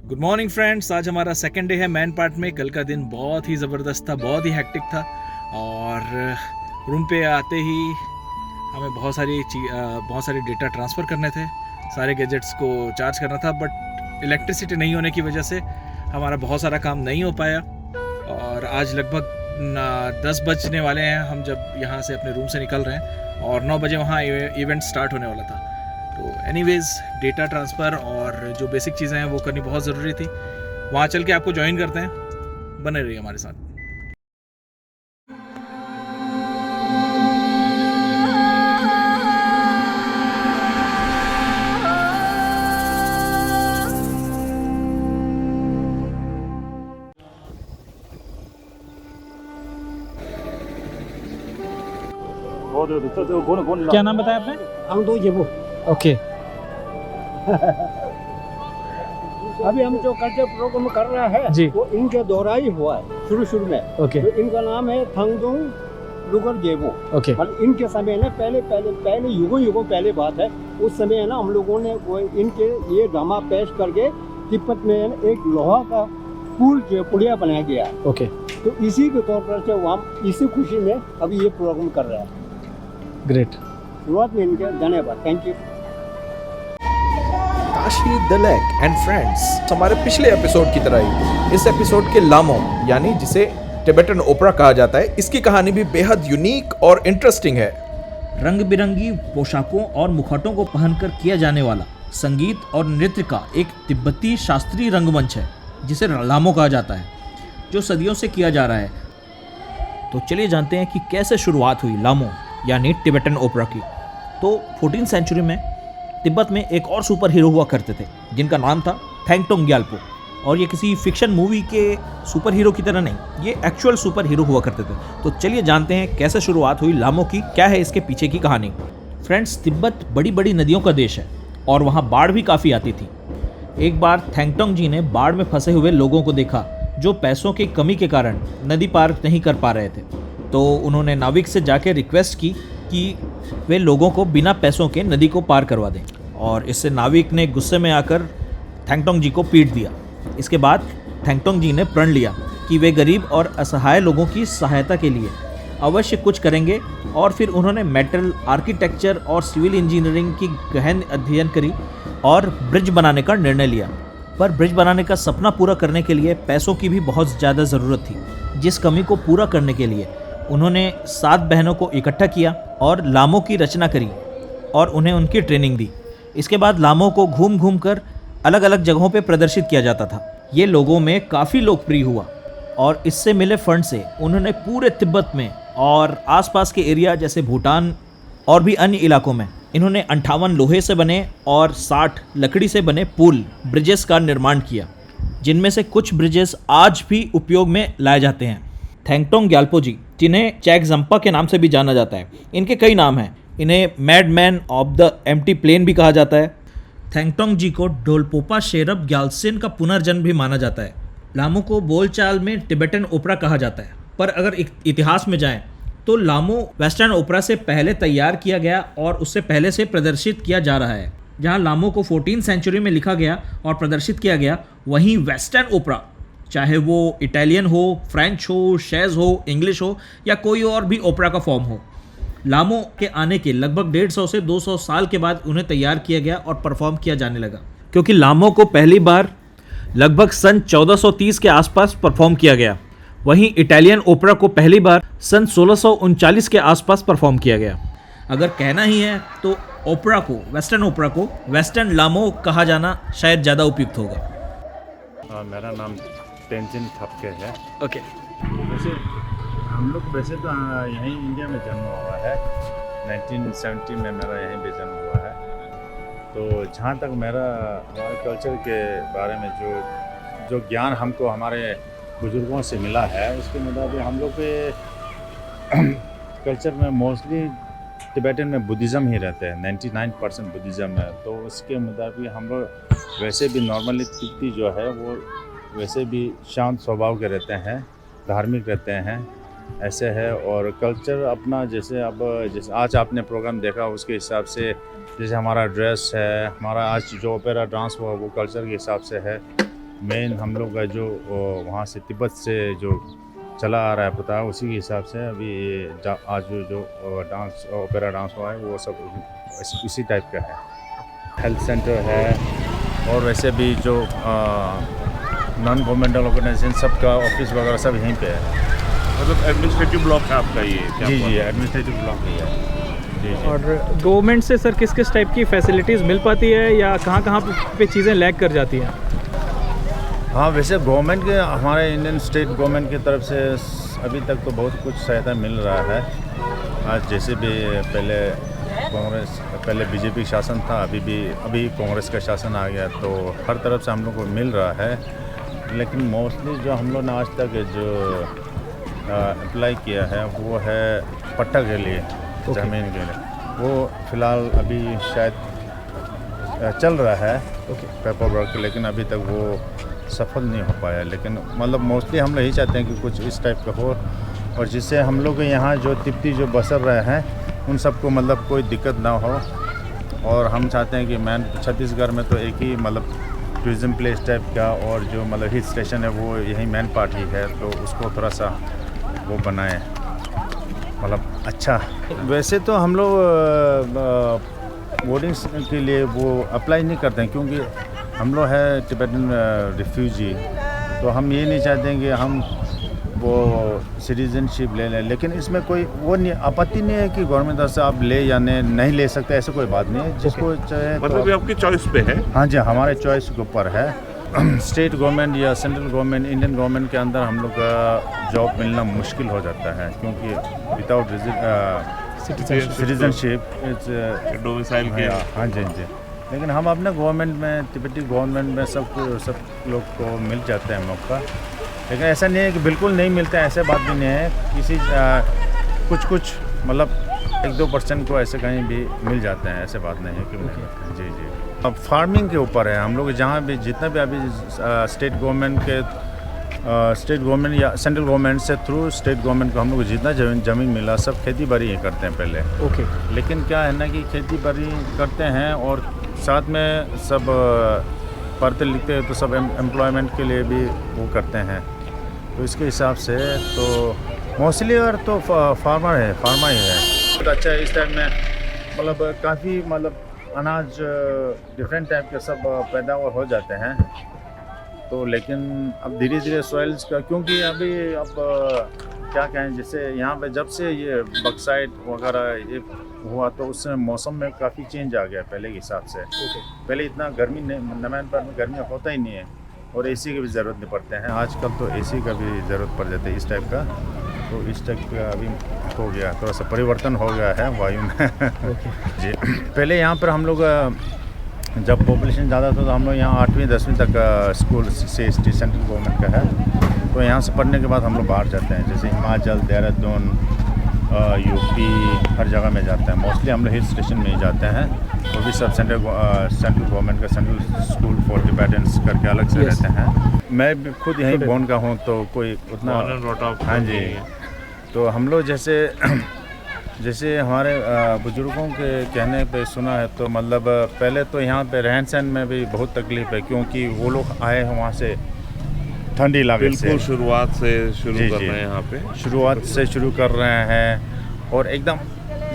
Good morning friends, आज हमारा second day है मैन पार्ट में। कल का दिन बहुत ही ज़बरदस्त था, बहुत ही हेक्टिक था और रूम पे आते ही हमें बहुत सारे डेटा ट्रांसफ़र करने थे, सारे गैजेट्स को चार्ज करना था। बट इलेक्ट्रिसिटी नहीं होने की वजह से हमारा बहुत सारा काम नहीं हो पाया और आज लगभग 10 बजने वाले हैं हम जब यहाँ से अपने रूम से निकल रहे हैं और 9 बजे वहाँ इवेंट स्टार्ट होने वाला था। तो एनीवेज़ डेटा ट्रांसफ़र और जो बेसिक चीज़ें हैं वो करनी बहुत ज़रूरी थी। वहाँ चल के आपको ज्वाइन करते हैं, बने रहिए हमारे साथ। क्या नाम बताया आपने? थांगडोंग जेबू। ओके। अभी हम जो कल्चर प्रोग्राम कर रहा है जी। वो इनके द्वारा ही हुआ है शुरू में। ओके। तो इनका नाम है थांगडोंग लुगर जेबू। ओके। मतलब इनके समय ना पहले युगों पहले बात है। उस समय है ना हम लोगों ने वो इनके ये ड्रामा पेश करके तिब्बत में एक लोहा का पुल जो पुलिया बनाया गया। ओके। तो इसी के तौर पर से हम इसी खुशी में अभी ये प्रोग्राम कर रहे हैं। ग्रेट। शुरुआत में इनके धन्यवाद, thank you. Kashi the lake and friends, हमारे पिछले एपिसोड की तरह ही इस एपिसोड के लामो यानी जिसे टिबेटन ओपेरा कहा जाता है, इसकी कहानी भी बेहद यूनिक और इंटरेस्टिंग है। रंग बिरंगी पोशाकों और मुखौटों को पहनकर किया जाने वाला संगीत और नृत्य का एक तिब्बती शास्त्रीय रंगमंच है जिसे लामो कहा जाता है, जो सदियों से किया जा रहा है। तो चलिए जानते हैं कि कैसे शुरुआत हुई लामो यानी टिबेटन ओपेरा की। तो 14वीं सेंचुरी में तिब्बत में एक और सुपर हीरो हुआ करते थे जिनका नाम था थैंगटोंग ग्याल्पो। और ये किसी फिक्शन मूवी के सुपर हीरो की तरह नहीं, ये एक्चुअल सुपर हीरो हुआ करते थे। तो चलिए जानते हैं कैसे शुरुआत हुई लामो की, क्या है इसके पीछे की कहानी। फ्रेंड्स, तिब्बत बड़ी बड़ी नदियों का देश है और वहाँ बाढ़ भी काफ़ी आती थी। एक बार थैंगटोंग जी ने बाढ़ में फंसे हुए लोगों को देखा जो पैसों की कमी के कारण नदी पार नहीं कर पा रहे थे। तो उन्होंने नाविक से जाकर रिक्वेस्ट की कि वे लोगों को बिना पैसों के नदी को पार करवा दें और इससे नाविक ने गुस्से में आकर थैंगटोंग जी को पीट दिया। इसके बाद थैंगटोंग जी ने प्रण लिया कि वे गरीब और असहाय लोगों की सहायता के लिए अवश्य कुछ करेंगे और फिर उन्होंने मेटल, आर्किटेक्चर और सिविल इंजीनियरिंग की गहन अध्ययन करी और ब्रिज बनाने का निर्णय लिया। पर ब्रिज बनाने का सपना पूरा करने के लिए पैसों की भी बहुत ज़्यादा ज़रूरत थी। जिस कमी को पूरा करने के लिए उन्होंने 7 बहनों को इकट्ठा किया और लामो की रचना करी और उन्हें उनकी ट्रेनिंग दी। इसके बाद लामो को घूम घूम कर अलग अलग जगहों पे प्रदर्शित किया जाता था। ये लोगों में काफ़ी लोकप्रिय हुआ और इससे मिले फंड से उन्होंने पूरे तिब्बत में और आसपास के एरिया जैसे भूटान और भी अन्य इलाकों में इन्होंने 58 लोहे से बने और 60 लकड़ी से बने पुल ब्रिजेस का निर्माण किया, जिनमें से कुछ ब्रिजेस आज भी उपयोग में लाए जाते हैं। थैंगटोंग ग्याल्पो जी, जिन्हें चैगजम्पा के नाम से भी जाना जाता है, इनके कई नाम हैं। इन्हें madman of the empty plain भी कहा जाता है। थैंगटोंग जी को डोलपोपा शेरप ग्याल्सिन का पुनर्जन्म भी माना जाता है। लामो को बोलचाल में टिबेटन ओपेरा कहा जाता है, पर अगर इतिहास में जाएं तो लामो वेस्टर्न ओपेरा से पहले तैयार किया गया और उससे पहले से प्रदर्शित किया जा रहा है। जहां लामो को 14वीं सेंचुरी में लिखा गया और प्रदर्शित किया गया, वहीं वेस्टर्न ओपेरा, चाहे वो इटालियन हो, फ्रेंच हो, शेज हो, इंग्लिश हो या कोई और भी ओपेरा का फॉर्म हो, लामो के आने के लगभग 150 से 200 साल के बाद उन्हें तैयार किया गया और परफॉर्म किया जाने लगा। क्योंकि लामो को पहली बार लगभग सन 1430 के आसपास परफॉर्म किया गया, वहीं इटालियन ओपेरा को पहली बार सन 1639 के आसपास परफॉर्म किया गया। अगर कहना ही है तो ओपेरा को, वेस्टर्न ओपेरा को वेस्टर्न लामो कहा जाना शायद ज़्यादा उपयुक्त होगा। मेरा नाम तेंजिन थपके है। ओके। वैसे हम लोग वैसे तो यहीं इंडिया में जन्म हुआ है। 1970 में मेरा यहीं पे जन्म हुआ है। तो जहाँ तक मेरा हमारे कल्चर के बारे में जो ज्ञान हमको हमारे बुज़ुर्गों से मिला है, उसके मुताबिक हम लोग के कल्चर में मोस्टली टिबेटन में बुद्धिज़्म ही रहते हैं। 99% बुद्धिज़्म है। तो उसके मुताबिक हम लोग वैसे भी नॉर्मली तिब्बती जो है वो वैसे भी शांत स्वभाव के रहते हैं, धार्मिक रहते हैं, ऐसे है। और कल्चर अपना जैसे आज आपने प्रोग्राम देखा उसके हिसाब से, जैसे हमारा ड्रेस है, हमारा आज जो ओपेरा डांस हुआ वो कल्चर के हिसाब से है। मेन हम लोग का जो वहाँ से तिब्बत से जो चला आ रहा है पता है, उसी के हिसाब से अभी ये आज जो डांस ओपेरा डांस हुआ है वो सब इसी टाइप का है। हेल्थ सेंटर है और वैसे भी जो नॉन गवर्नमेंटल ऑर्गेनाइजेशन सबका ऑफिस वगैरह सब यहीं पे है। मतलब एडमिनिस्ट्रेटिव ब्लॉक है आपका ये? जी एडमिनिस्ट्रेटिव ब्लॉक ही है जी। और गवर्नमेंट से सर किस किस टाइप की फैसिलिटीज़ मिल पाती है या कहाँ पे चीज़ें लैग कर जाती हैं? हाँ, वैसे गवर्नमेंट के हमारे इंडियन स्टेट गवर्नमेंट की तरफ से अभी तक तो बहुत कुछ सहायता मिल रहा है। आज जैसे भी पहले बीजेपी शासन था, अभी कांग्रेस का शासन आ गया, तो हर तरफ से हम लोग को मिल रहा है। लेकिन मोस्टली जो हम लोग ने आज तक जो अप्लाई किया है वो है पट्टा के लिए, ज़मीन के लिए। वो फ़िलहाल अभी शायद चल रहा है पेपर वर्क, लेकिन अभी तक वो सफल नहीं हो पाया। लेकिन मतलब मोस्टली हम लोग यही चाहते हैं कि कुछ इस टाइप का हो, और जिससे हम लोग यहाँ जो तिब्बती जो बसर रहे हैं उन सबको मतलब कोई दिक्कत ना हो। और हम चाहते हैं कि मैन छत्तीसगढ़ में तो एक ही मतलब टूरिज़म प्लेस टाइप का और जो मतलब हिल स्टेशन है वो यही मैन पार्ट ही है, तो उसको थोड़ा सा वो बनाए मतलब अच्छा। वैसे तो हम लोग वोटिंग के लिए वो अप्लाई नहीं करते हैं, क्योंकि हम लोग है टिबेटन रिफ्यूजी, तो हम ये नहीं चाहते हैं कि हम वो सिटीजनशिप ले लें। लेकिन इसमें कोई वो नहीं, आपत्ति नहीं है कि गवर्नमेंट तरफ से आप ले या नहीं ले सकते, ऐसे कोई बात नहीं है। जिसको चाहे मतलब ये आपकी चॉइस पे है? हाँ जी, हमारे चॉइस के ऊपर है। स्टेट गवर्नमेंट या सेंट्रल गवर्नमेंट, इंडियन गवर्नमेंट के अंदर हम लोग का जॉब मिलना मुश्किल हो जाता है, क्योंकि विदाउट सिटीजनशिप डोमिसाइल के। हाँ जी हाँ जी। लेकिन हम अपने गवर्नमेंट में, तिब्बती गवर्नमेंट में सब लोग को मिल जाते हैं मौका। लेकिन ऐसा नहीं है कि बिल्कुल नहीं मिलता है, ऐसे बात भी नहीं है। किसी कुछ मतलब 1-2% को ऐसे कहीं भी मिल जाते हैं, ऐसे बात नहीं है कि नहीं मिलते हैं। जी जी। अब फार्मिंग के ऊपर है। हम लोग जहाँ भी जितना भी अभी स्टेट गवर्नमेंट या सेंट्रल गवर्नमेंट से थ्रू स्टेट गवर्नमेंट को हम लोग को जितना ज़मीन मिला सब खेती बाड़ी ही करते हैं पहले। ओके। लेकिन क्या है ना कि खेती बाड़ी करते हैं और साथ में सब पढ़ते लिखते हैं, तो सब एम्प्लॉयमेंट के लिए भी वो करते हैं। तो इसके हिसाब से तो मोस्टली और तो फार्मर ही है। बहुत अच्छा है इस टाइम में, मतलब काफ़ी मतलब अनाज डिफरेंट टाइप के सब पैदावार हो जाते हैं। तो लेकिन अब धीरे धीरे सॉइल्स का, क्योंकि अभी अब क्या कहें, जैसे यहाँ पे जब से ये बक्साइट वगैरह ये हुआ तो उससे मौसम में काफ़ी चेंज आ गया पहले के हिसाब से। पहले इतना गर्मी नहीं, नमैनपाट में गर्मी होता ही नहीं है और एसी की भी ज़रूरत नहीं पड़ते हैं। आजकल तो एसी का भी ज़रूरत पड़ जाती है इस टाइप का। तो इस टाइप का अभी हो गया, थोड़ा सा परिवर्तन हो गया है वायु में। जी। पहले यहाँ पर हम लोग जब पॉपुलेशन ज़्यादा था तो हम लोग यहाँ 8वीं 10वीं तक स्कूल CST सेंट्रल गवर्नमेंट का है। तो यहाँ से पढ़ने के बाद हम लोग बाहर जाते हैं, जैसे हिमाचल, देहरादून, यूपी, हर जगह में जाते हैं। मोस्टली हम लोग हिल स्टेशन में ही जाते हैं। वो भी सब सेंट्रल गवर्नमेंट का सेंट्रल स्कूल फॉर टिबेटन्स करके अलग से रहते हैं। मैं भी खुद यहीं बोर्न का हूँ, तो कोई उतना। हाँ जी। तो हम लोग जैसे हमारे बुजुर्गों के कहने पे सुना है, तो मतलब पहले तो यहाँ पे रहन सहन में भी बहुत तकलीफ है, क्योंकि वो लोग आए हैं वहाँ से ठंडी इलाके से। बिल्कुल शुरुआत से शुरू कर रहे हैं यहाँ पे। शुरुआत से शुरू कर रहे हैं और एकदम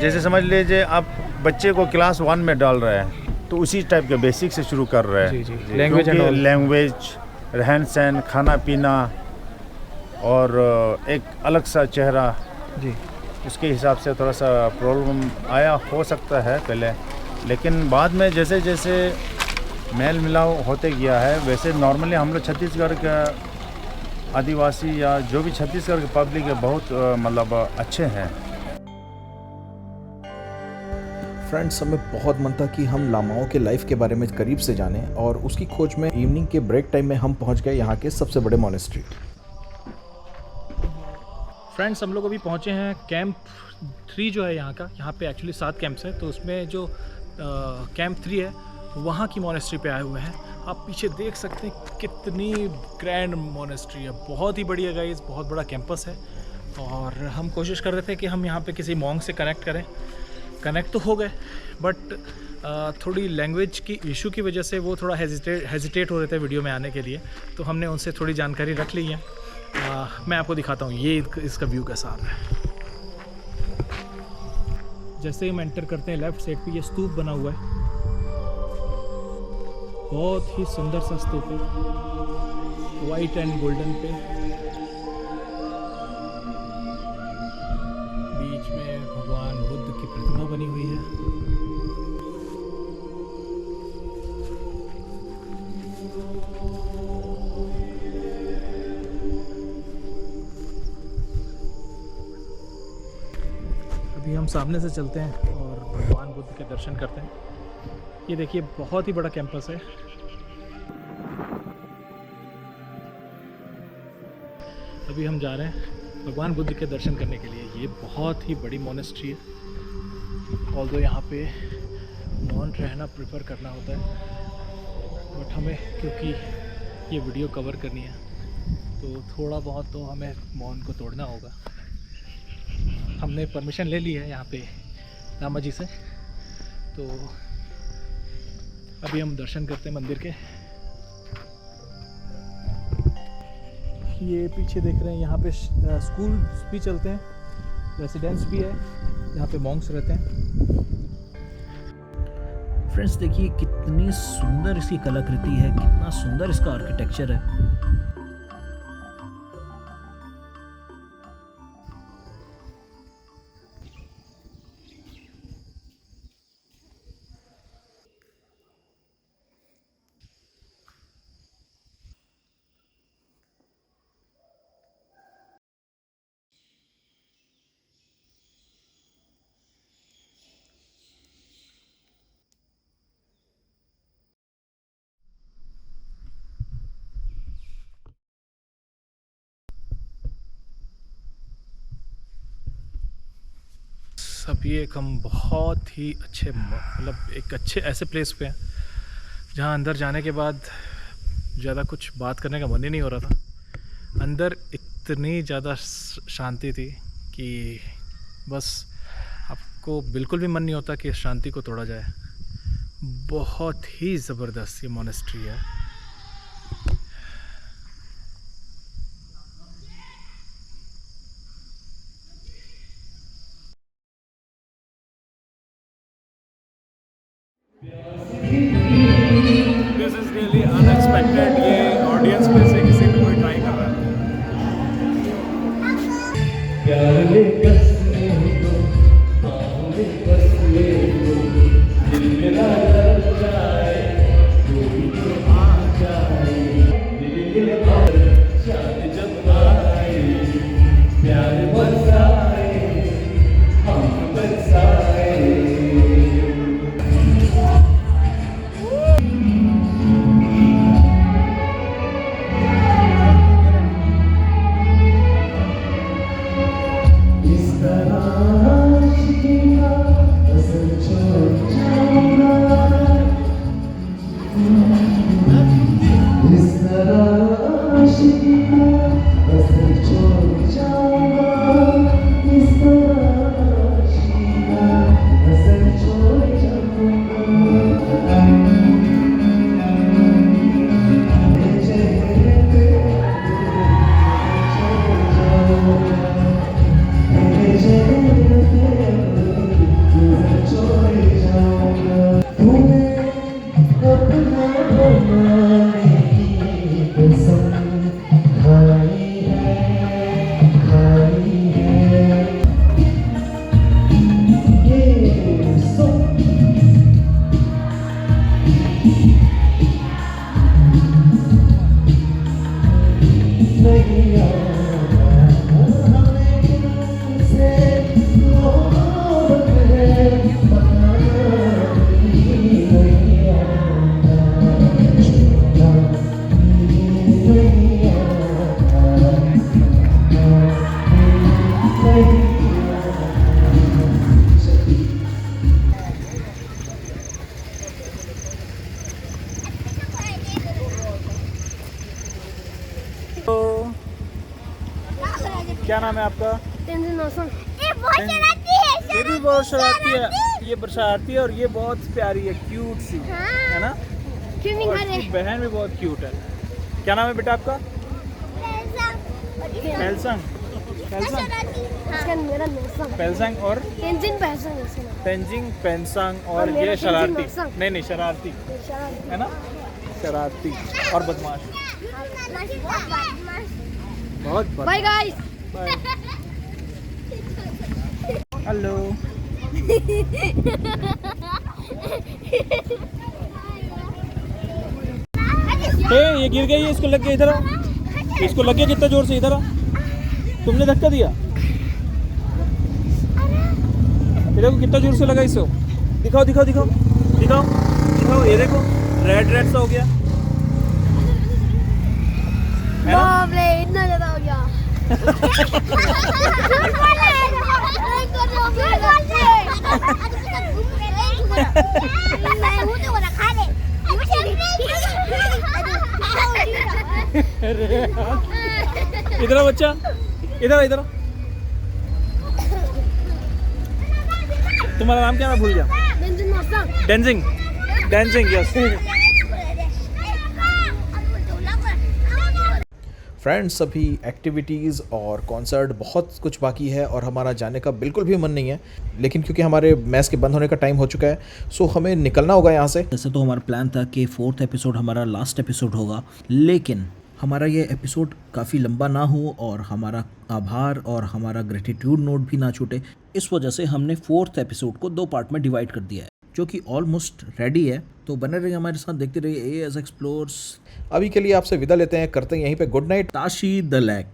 जैसे समझ लीजिए आप बच्चे को क्लास 1 में डाल रहे हैं, तो उसी टाइप के बेसिक से शुरू कर रहे हैं। लैंग्वेज, रहन सहन, खाना पीना और एक अलग सा चेहरा जी, उसके हिसाब से थोड़ा सा प्रॉब्लम आया हो सकता है पहले। लेकिन बाद में जैसे जैसे मेल मिलाव होते गया है, वैसे नॉर्मली हम लोग छत्तीसगढ़ का आदिवासी या जो भी छत्तीसगढ़ के पब्लिक है बहुत मतलब अच्छे हैं। फ्रेंड्स, हमें बहुत मन था कि हम लामाओं के लाइफ के बारे में करीब से जानें, और उसकी खोज में इवनिंग के ब्रेक टाइम में हम पहुंच गए यहाँ के सबसे बड़े मॉनेस्ट्री। फ्रेंड्स, हम लोग अभी पहुँचे हैं कैंप 3 जो है यहाँ का। यहाँ पे एक्चुअली 7 कैंप्स हैं, तो उसमें जो कैंप 3 है वहाँ की मॉनेस्ट्री पे आए हुए हैं। आप पीछे देख सकते हैं कितनी ग्रैंड मॉनेस्ट्री है, बहुत ही बढ़िया गाइस, बहुत बड़ा कैंपस है। और हम कोशिश कर रहे थे कि हम यहाँ पे किसी मॉन्क से कनेक्ट करें। कनेक्ट तो हो गए, बट थोड़ी लैंग्वेज की इशू की वजह से वो थोड़ा हेजिटेट हो रहे थे वीडियो में आने के लिए, तो हमने उनसे थोड़ी जानकारी रख ली है। मैं आपको दिखाता हूँ ये इसका व्यू कैसा आ रहा है। जैसे ही हम एंटर करते हैं लेफ़्ट साइड पे ये स्तूप बना हुआ है, बहुत ही सुंदर सा स्तूप है, वाइट एंड गोल्डन पे, बीच में भगवान बुद्ध की प्रतिमा बनी हुई है। अभी हम सामने से चलते हैं और भगवान बुद्ध के दर्शन करते हैं। ये देखिए बहुत ही बड़ा कैंपस है। अभी हम जा रहे हैं भगवान बुद्ध के दर्शन करने के लिए। ये बहुत ही बड़ी मोनेस्ट्री है, ऑल्दो यहाँ पे मौन रहना प्रेफर करना होता है, बट हमें क्योंकि ये वीडियो कवर करनी है तो थोड़ा बहुत तो हमें मौन को तोड़ना होगा। हमने परमिशन ले ली है यहाँ पे लामा जी से, तो अभी हम दर्शन करते हैं मंदिर के। ये पीछे देख रहे हैं यहाँ पे स्कूल भी चलते हैं, रेसिडेंस भी है, यहाँ पे मॉन्क्स रहते हैं। फ्रेंड्स देखिए कितनी सुंदर इसकी कलाकृति है, कितना सुंदर इसका आर्किटेक्चर है। अभी एक हम बहुत ही अच्छे मतलब एक अच्छे ऐसे प्लेस पे हैं जहाँ अंदर जाने के बाद ज़्यादा कुछ बात करने का मन ही नहीं हो रहा था। अंदर इतनी ज़्यादा शांति थी कि बस आपको बिल्कुल भी मन नहीं होता कि शांति को तोड़ा जाए। बहुत ही ज़बरदस्त ये मोनेस्ट्री है। This is really unexpected. ये ऑडियंस में से किसी भी कोई ट्राई कर रहा है। क्या नाम है आपका? ये बहुत शरारती है। ये भी बहुत शरारती है। ये शरारती है और ये बहुत प्यारी है, क्यूट सी है ना। स्विमिंग और कर रहे इसकी बहन भी बहुत क्यूट है। क्या नाम है बेटा आपका? पेलसंग। पेलसंग मेरा नेसंग पेलसंग और तेंजिन पैसंग तेंजिंग पेंसंग और और मेरा ये शरारती। तेंजिन पेंसंग। नहीं शरारती है ना, शरारती और बदमाश। बहुत बाय गाइस। हेलो। ये गिर गई है, इसको लग गया, इधर आओ। इसको लग गया कितना जोर से, इधर आओ। तुमने धक्का दिया, देखो कितना जोर से लगा इसको। दिखाओ दिखाओ दिखाओ दिखाओ दिखाओ, ये देखो रेड रेड सा हो गया है ना? बाप रे इतना ज्यादा हो गया। इधर आओ बच्चा, इधर इधर। तुम्हारा नाम क्या, मैं भूल गया। डेंजिंग। डेंजिंग यस। फ्रेंड्स, अभी एक्टिविटीज़ और कॉन्सर्ट बहुत कुछ बाकी है और हमारा जाने का बिल्कुल भी मन नहीं है, लेकिन क्योंकि हमारे मैच के बंद होने का टाइम हो चुका है, सो हमें निकलना होगा यहाँ से। वैसे तो हमारा प्लान था कि 4th एपिसोड हमारा लास्ट एपिसोड होगा, लेकिन हमारा ये एपिसोड काफ़ी लंबा ना हो और हमारा आभार और हमारा ग्रेटिट्यूड नोट भी ना छूटे, इस वजह से हमने 4th एपिसोड को 2 पार्ट में डिवाइड कर दिया है, जो कि ऑलमोस्ट रेडी है। तो बने रहिए हमारे साथ, देखते रहिए AS एक्सप्लोर्स। अभी के लिए आपसे विदा लेते हैं, करते हैं यहीं पे good night. Tashi the lack.